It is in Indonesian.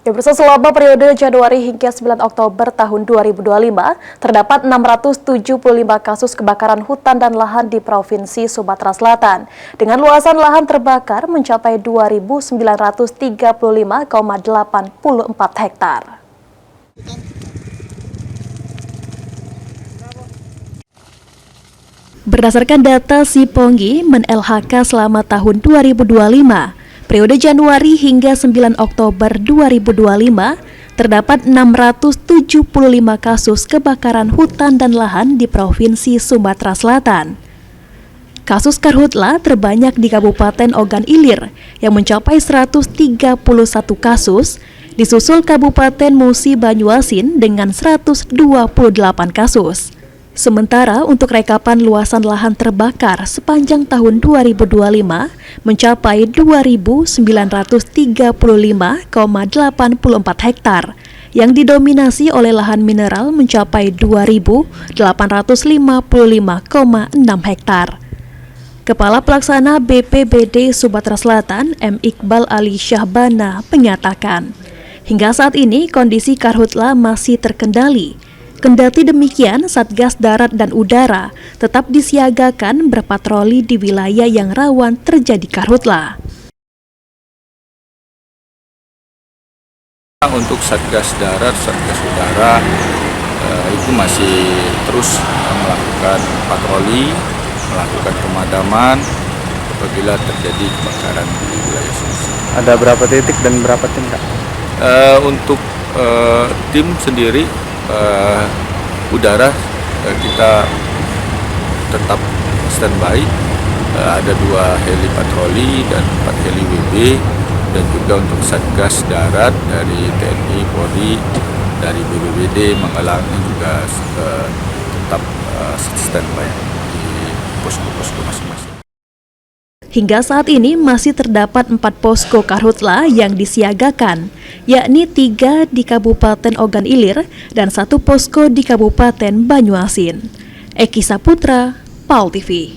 Ya, selama periode Januari hingga 9 Oktober tahun 2025, terdapat 675 kasus kebakaran hutan dan lahan di Provinsi Sumatera Selatan, dengan luasan lahan terbakar mencapai 2.935,84 hektar. Berdasarkan data Siponggi men-LHK selama tahun 2025, periode Januari hingga 9 Oktober 2025, terdapat 675 kasus kebakaran hutan dan lahan di Provinsi Sumatera Selatan. Kasus karhutla terbanyak di Kabupaten Ogan Ilir yang mencapai 131 kasus, disusul Kabupaten Musi Banyuasin dengan 128 kasus. Sementara untuk rekapan luasan lahan terbakar sepanjang tahun 2025 mencapai 2.935,84 hektar yang didominasi oleh lahan mineral mencapai 2.855,6 hektar. Kepala Pelaksana BPBD Sumatera Selatan M. Iqbal Ali Syahbana menyatakan, hingga saat ini kondisi karhutla masih terkendali. Kendati demikian, Satgas Darat dan Udara tetap disiagakan berpatroli di wilayah yang rawan terjadi karhutla. Untuk Satgas Darat, Satgas Udara itu masih terus melakukan patroli, melakukan pemadaman apabila terjadi kebakaran di wilayah Sulsel. Ada berapa titik dan berapa tim, Kak? Untuk tim sendiri, udara kita tetap standby, ada 2 heli patroli dan 4 heli WB, dan juga untuk Satgas Darat dari TNI, Polri, dari BPBD, Magelang juga tetap standby di posko-posko masing-masing. Hingga saat ini masih terdapat 4 posko karhutla yang disiagakan, yakni 3 di Kabupaten Ogan Ilir dan 1 posko di Kabupaten Banyuasin. Eki Saputra, PAL TV.